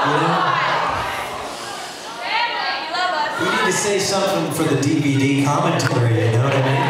You know? We need to say something for the DVD commentary, you know what I mean?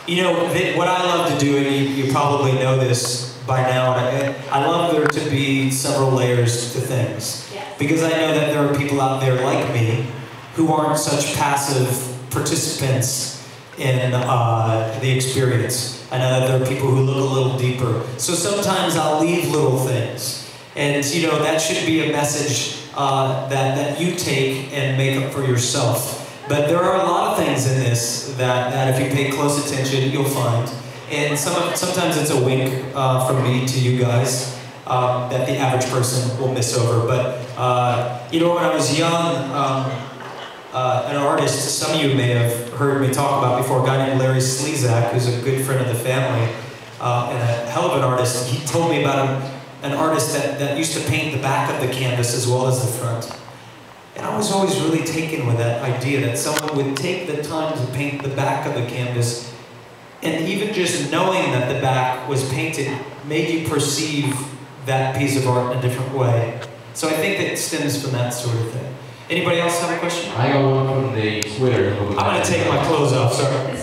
You know, what I love to do, and you probably know this by now, and I love there to be several layers to things. Because I know that there are people out there like me who aren't such passive participants in the experience. I know that there are people who look a little deeper. So sometimes I'll leave little things. And you know, that should be a message that you take and make up for yourself. But there are a lot of things in this that if you pay close attention, you'll find. And sometimes it's a wink from me to you guys that the average person will miss over. But you know, when I was young, an artist, some of you may have heard me talk about before, a guy named Larry Slezak, who's a good friend of the family, and a hell of an artist. He told me about an artist that used to paint the back of the canvas as well as the front. And I was always really taken with that idea that someone would take the time to paint the back of the canvas, and even just knowing that the back was painted made you perceive that piece of art in a different way. So I think that stems from that sort of thing. Anybody else have a question? I got one from the Twitter. I'm going to take my clothes off, sorry.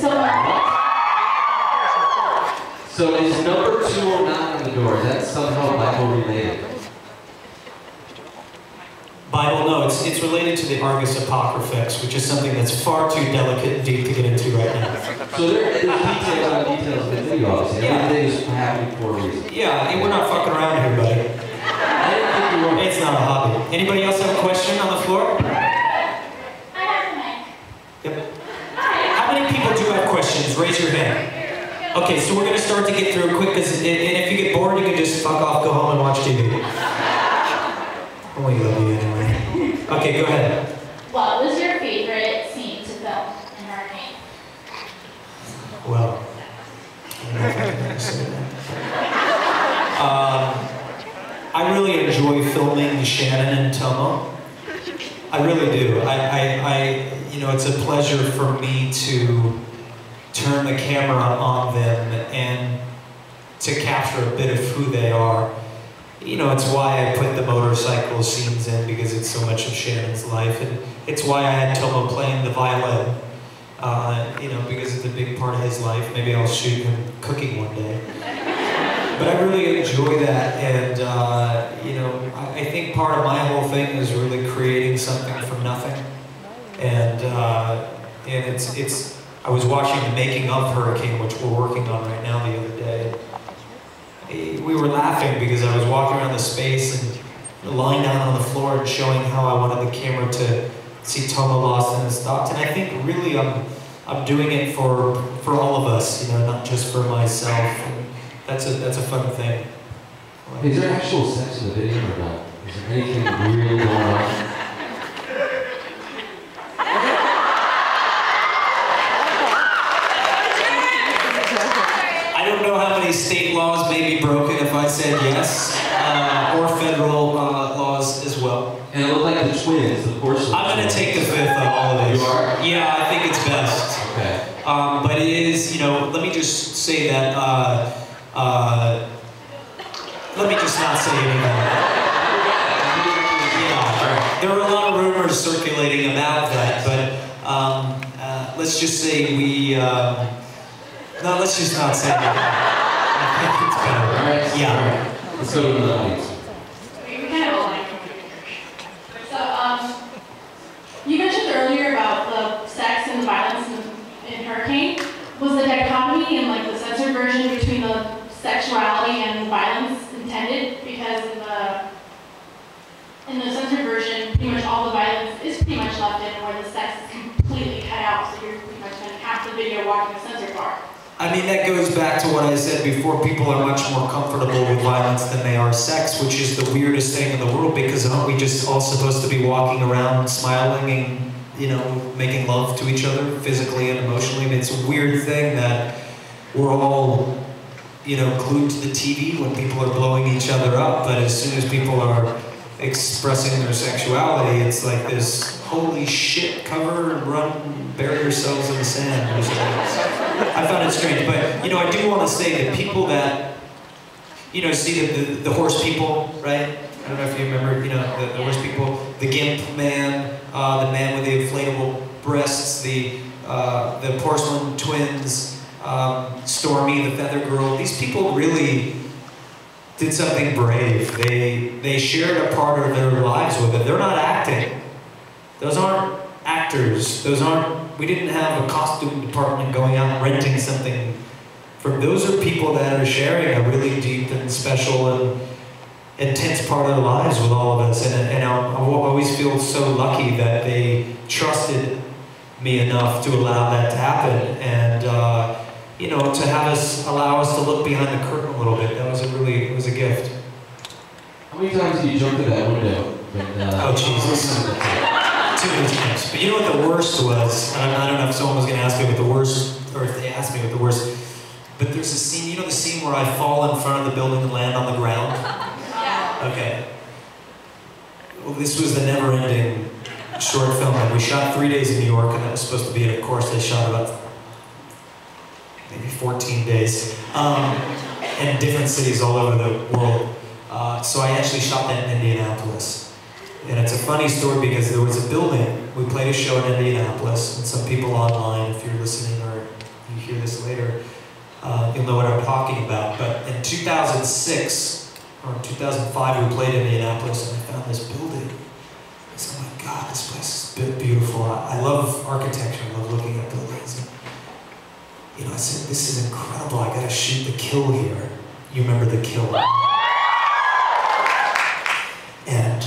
So is number 2 or not on the door? Is that somehow Bible related? Bible, no, it's related to the Argus Apocrypha, which is something that's far too delicate and deep to get into right now. So there's details in the video, obviously. Yeah. Everything is happening for a reason. Yeah, and we're not fucking around here, buddy. It's not a hobby. Anybody else have a question on the floor? Yep. How many people do have questions? Raise your hand. Okay, so we're going to start to get through it quick, and if you get bored, you can just fuck off, go home and watch TV. Oh, you love me anyway. Okay, go ahead. What was your favorite scene to film in Hurricane? Well, I don't know if I can say that. I really enjoy filming Shannon and Tomo. I really do. You know, it's a pleasure for me to turn the camera on them and to capture a bit of who they are. You know, it's why I put the motorcycle scenes in, because it's so much of Shannon's life, and it's why I had Tomo playing the violin. You know, because it's a big part of his life. Maybe I'll shoot him cooking one day. But I really enjoy that, and you know, I think part of my whole thing is really creating something from nothing. And it's. I was watching the making of Hurricane, which we're working on right now, the other day. We were laughing because I was walking around the space and lying down on the floor and showing how I wanted the camera to see Tomo lost in his thoughts. And I think really I'm doing it for all of us, you know, not just for myself. And that's a fun thing. Is there actual sex in the video or not? Is there anything really going on? I don't know how many state laws may be broken if I said yes, or federal laws as well. And it looked like the twins, the porcelain. I'm going to take the fifth on all of these. You are? Yeah, I think it's best. Okay. But it is, you know, let me just say that, let me just not say anything. Yeah, there are a lot of rumors circulating about that, but let's just say no, let's just not say anything. I think it's better. All right. Yeah. Let's go to the audience. So, you mentioned earlier about the sex and violence in Hurricane. Was the dichotomy in like the censored version between the sexuality and violence intended? Because in the censored version, pretty much all the violence is pretty much left in, where the sex is completely cut out, so you're pretty much spending half the video watching the censored part. I mean, that goes back to what I said before. People are much more comfortable with violence than they are sex, which is the weirdest thing in the world, because aren't we just all supposed to be walking around smiling and, you know, making love to each other physically and emotionally? I mean, it's a weird thing that we're all, you know, glued to the TV when people are blowing each other up, but as soon as people are expressing their sexuality, it's like this, holy shit, cover and run, bury yourselves in the sand. I found it strange, but, you know, I do want to say that people that, see the horse people, right? I don't know if you remember, the horse people, the gimp man, the man with the inflatable breasts, the porcelain twins, Stormy, the feather girl. These people really did something brave. They shared a part of their lives with it. They're not acting. Those aren't actors. We didn't have a costume department going out and renting something. Those are people that are sharing a really deep and special and intense part of their lives with all of us. And I always feel so lucky that they trusted me enough to allow that to happen. And, to allow us to look behind the curtain a little bit. It was a gift. How many times did you jump through that window? Oh, Jesus. Too many times. But you know what the worst was? And I don't know if someone was going to ask me what the worst, or if they asked me what the worst, but there's a scene, the scene where I fall in front of the building and land on the ground? Yeah. Okay. Well, this was the never-ending short film that we shot 3 days in New York, and that was supposed to be, and of course, they shot about maybe 14 days, in different cities all over the world. So I actually shot that in Indianapolis. And it's a funny story because there was a building, we played a show in Indianapolis, and some people online, if you're listening or you hear this later, you'll know what I'm talking about. But in 2006, or in 2005, we played in Indianapolis, and I found this building. I said, oh my God, this place is beautiful. I love architecture, I love looking at buildings. And, I said, this is incredible, I gotta shoot The Kill here. You remember The Kill? And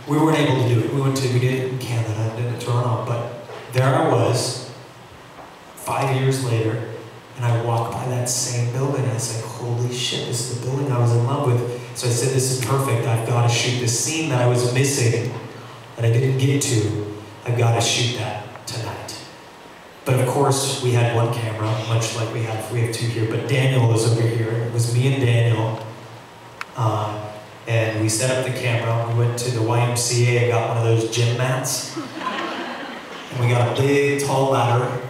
we weren't able to do it. We did it in Canada, and did it in Toronto, but there I was, 5 years later, and I walked by that same building, and I was like, holy shit, this is the building I was in love with. So I said, this is perfect, I've got to shoot this scene that I was missing, that I didn't get to. I've got to shoot that tonight. But of course, we had one camera, much like we have two here, but Daniel was over here. It was me and Daniel. And we set up the camera. We went to the YMCA and got one of those gym mats. And we got a big, tall ladder.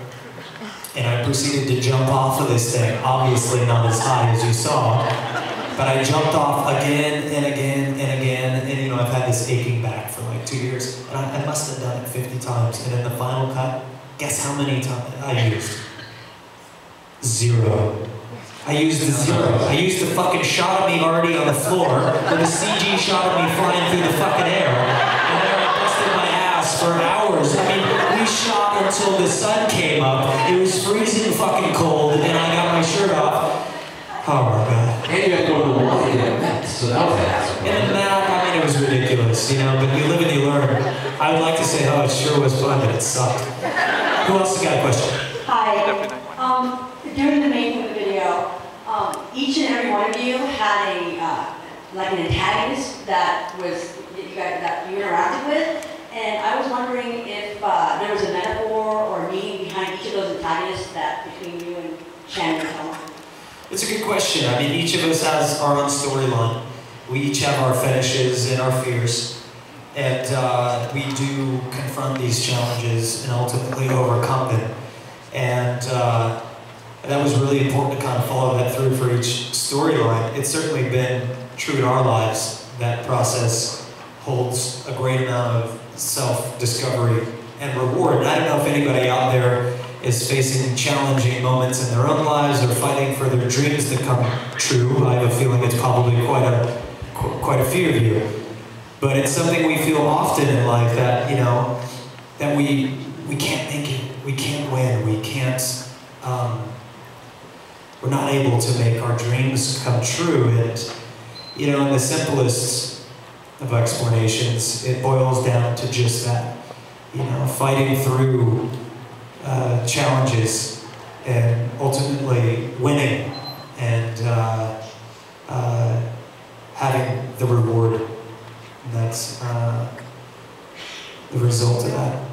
And I proceeded to jump off of this thing, obviously not as high as you saw. But I jumped off again and again and again. And I've had this aching back for like 2 years. And I must have done it 50 times. And in the final cut, guess how many times I used? 0. I used the 0. I used the fucking shot of me already on the floor, with a CG shot of me flying through the fucking air, and then I busted my ass for hours. I mean, we shot until the sun came up. It was freezing fucking cold, and I got my shirt off. Oh my God. And you had to go to the wall to get a mat, so that was awesome. And the mat, I mean, it was ridiculous, but you live and you learn. I would like to say, oh, it sure was fun, but it sucked. Who else has got a question? Hi. During the making of the video, each and every one of you had an antagonist that you interacted with, and I was wondering if there was a metaphor or meaning behind each of those antagonists between you and Shannon and Tom. It's a good question. I mean, each of us has our own storyline. We each have our fetishes and our fears, and we do confront these challenges and ultimately overcome them. And that was really important to kind of follow that through for each storyline. It's certainly been true in our lives. That process holds a great amount of self-discovery and reward. And I don't know if anybody out there is facing challenging moments in their own lives or fighting for their dreams to come true. I have a feeling it's probably quite a few of you. But it's something we feel often in life that, that we can't make it. We can't win. We can't, we're not able to make our dreams come true. And, in the simplest of explanations, it boils down to just that, fighting through challenges and ultimately winning and having the reward. And that's the result of that.